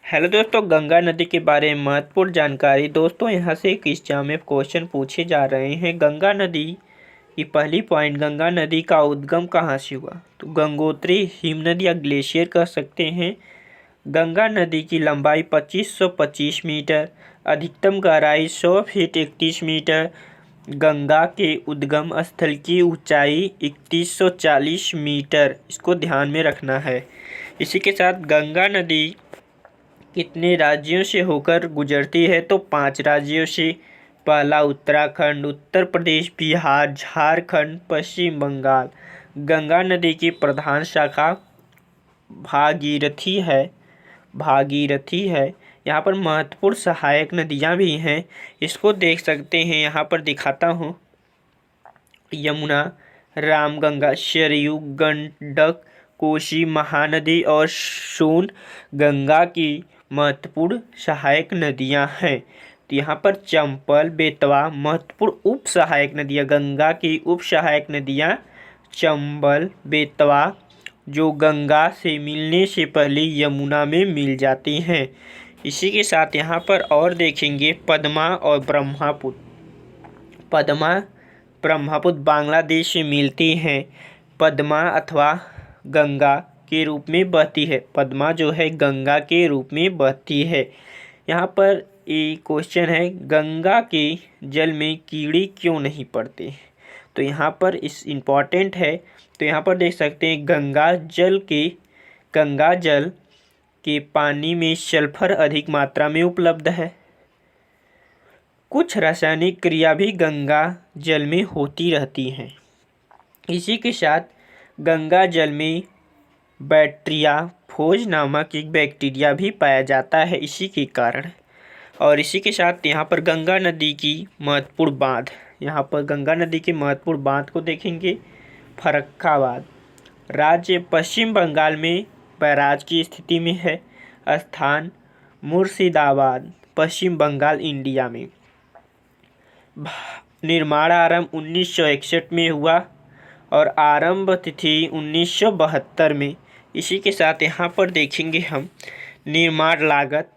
Hello दोस्तों, गंगा नदी के बारे में महत्वपूर्ण जानकारी। दोस्तों, यहाँ से एक एग्जाम में क्वेश्चन पूछे जा रहे हैं। गंगा नदी की पहली पॉइंट, गंगा नदी का उद्गम कहाँ से हुआ? तो गंगोत्री हिमनद या ग्लेशियर कह सकते हैं। गंगा नदी की लंबाई 2525 मीटर, अधिकतम गहराई 100 फीट 31 मीटर। गंगा के उद्गम स्थल की ऊंचाई 3140 मीटर, इसको ध्यान में रखना है। इसी के साथ गंगा नदी कितने राज्यों से होकर गुजरती है? तो 5 राज्यों से। पहला उत्तराखंड, उत्तर प्रदेश, बिहार, झारखंड, पश्चिम बंगाल। गंगा नदी की प्रधान शाखा भागीरथी है। यहाँ पर महत्वपूर्ण सहायक नदियाँ भी हैं, इसको देख सकते हैं। यहाँ पर दिखाता हूँ। यमुना, रामगंगा, सरयू, गंडक, कोसी, महानदी और सोन गंगा की महत्वपूर्ण सहायक नदियां हैं। तो यहाँ पर चंबल, बेतवा महत्वपूर्ण उप सहायक नदियां। गंगा की उप सहायक नदियां चंबल, बेतवा, जो गंगा से मिलने से पहले यमुना में मिल जाती हैं। इसी के साथ यहाँ पर और देखेंगे पद्मा और ब्रह्मपुत्र। पद्मा ब्रह्मपुत्र बांग्लादेश से मिलती हैं। पद्मा अथवा गंगा के रूप में बहती है। पद्मा जो है गंगा के रूप में बहती है। यहाँ पर एक क्वेश्चन है, गंगा के जल में कीड़े क्यों नहीं पड़ते? तो यहाँ पर इस इम्पॉर्टेंट है। तो यहाँ पर देख सकते हैं, गंगा जल के पानी में सल्फर अधिक मात्रा में उपलब्ध है। कुछ रासायनिक क्रिया भी गंगा जल में होती रहती हैं। इसी के साथ गंगा जल में बैक्टीरियाफोज नामक एक बैक्टीरिया भी पाया जाता है इसी के कारण। और इसी के साथ यहाँ पर गंगा नदी की महत्वपूर्ण बांध। यहाँ पर गंगा नदी के महत्वपूर्ण बांध को देखेंगे। फरक्का राज्य पश्चिम बंगाल में बैराज की स्थिति में है। स्थान मुर्शिदाबाद, पश्चिम बंगाल, इंडिया में। निर्माण आरंभ 1961 में हुआ और आरंभ तिथि 1972 में। इसी के साथ यहाँ पर देखेंगे हम निर्माण लागत।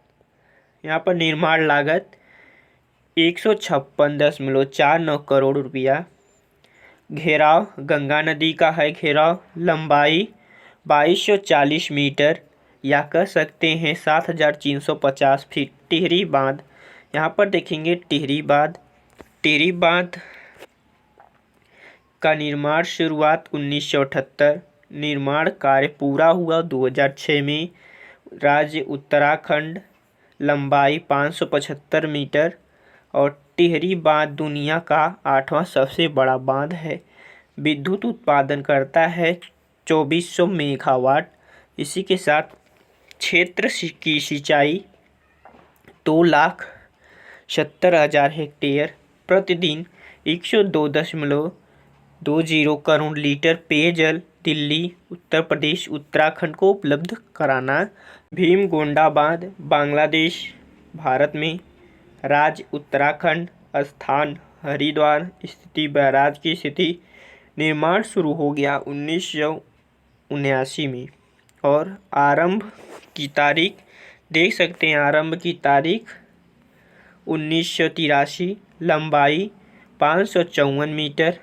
यहाँ पर निर्माण लागत 156.49 करोड़ रुपया। घेराव गंगा नदी का है। घेराव लंबाई 2240 मीटर या कह सकते हैं 7350 फीट। टिहरी बांध, यहाँ पर देखेंगे टिहरी बांध का निर्माण शुरुआत 1978। निर्माण कार्य पूरा हुआ 2006 में। राज्य उत्तराखंड, लंबाई 575 मीटर। और टिहरी बांध दुनिया का 8वां सबसे बड़ा बांध है। विद्युत उत्पादन करता है 2400 मेगावाट। इसी के साथ क्षेत्र की सिंचाई 2,70,000 हेक्टेयर। प्रतिदिन 102.20 करोड़ लीटर पेयजल दिल्ली, उत्तर प्रदेश, उत्तराखंड को उपलब्ध कराना। भीमगोंडा बांध बांग्लादेश, भारत में। राज्य उत्तराखंड। स्थान हरिद्वार। स्थिति बैराज की स्थिति। निर्माण शुरू हो गया 1979 में। और आरंभ की तारीख देख सकते हैं। आरंभ की तारीख 1983। लंबाई 554 मीटर।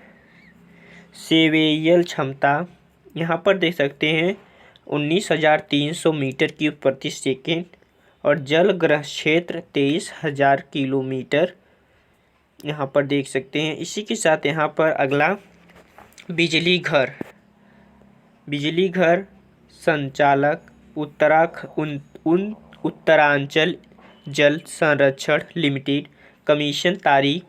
सेवेयल क्षमता यहाँ पर देख सकते हैं 19,300 मीटर क्यूब प्रति सेकेंड। और जलग्रह क्षेत्र 23,000 किलोमीटर यहाँ पर देख सकते हैं। इसी के साथ यहाँ पर अगला बिजली घर संचालक उत्तरांचल जल संरक्षण लिमिटेड। कमीशन तारीख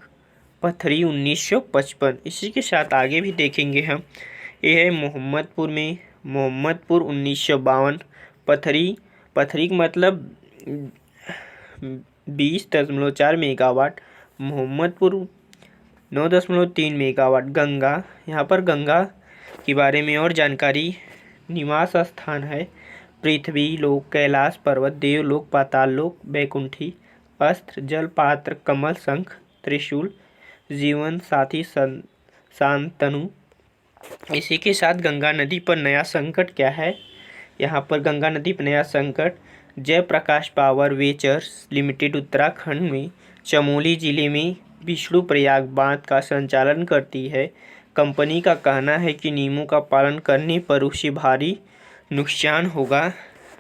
पथरी 1955। इसी के साथ आगे भी देखेंगे हम। यह है मोहम्मदपुर में। मोहम्मदपुर 1952। पथरी का मतलब 20.4 मेगावाट। मोहम्मदपुर 9.3 मेगावाट। गंगा, यहाँ पर गंगा के बारे में और जानकारी। निवास स्थान है पृथ्वी लोक, कैलाश पर्वत, देवलोक, पाताल लोक, बैकुंठी। अस्त्र जल पात्र, कमल, शंख, त्रिशूल। जीवन साथी शांतनु। इसी के साथ गंगा नदी पर नया संकट क्या है? यहाँ पर गंगा नदी पर नया संकट Jaiprakash power ventures limited Uttarakhand में चमोली जिले में विष्णुप्रयाग बांध का संचालन करती है। कंपनी का कहना है कि नियमों का पालन करने पर उसे भारी नुकसान होगा।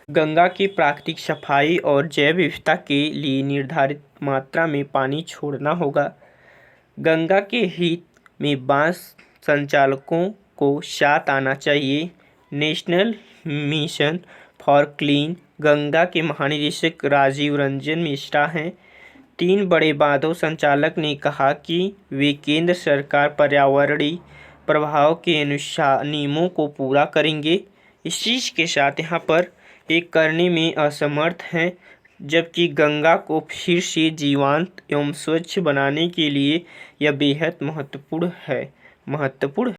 गंगा की प्राकृतिक सफाई और जैव विविधता के लिए निर्धारित मात्रा में पानी छोड़ना होगा। गंगा के हित में बांध संचालकों को साथ आना चाहिए। National mission for clean Ganga के महानिदेशक राजीव रंजन मिश्रा हैं। 3 बड़े बांधों संचालक ने कहा कि वे केंद्र सरकार पर्यावरणीय प्रभाव के अनुसार नियमों को पूरा करेंगे। इस चीज़ के साथ यहाँ पर एक करने में असमर्थ हैं, जबकि गंगा को फिर से जीवंत एवं स्वच्छ बनाने के लिए यह बेहद महत्वपूर्ण है।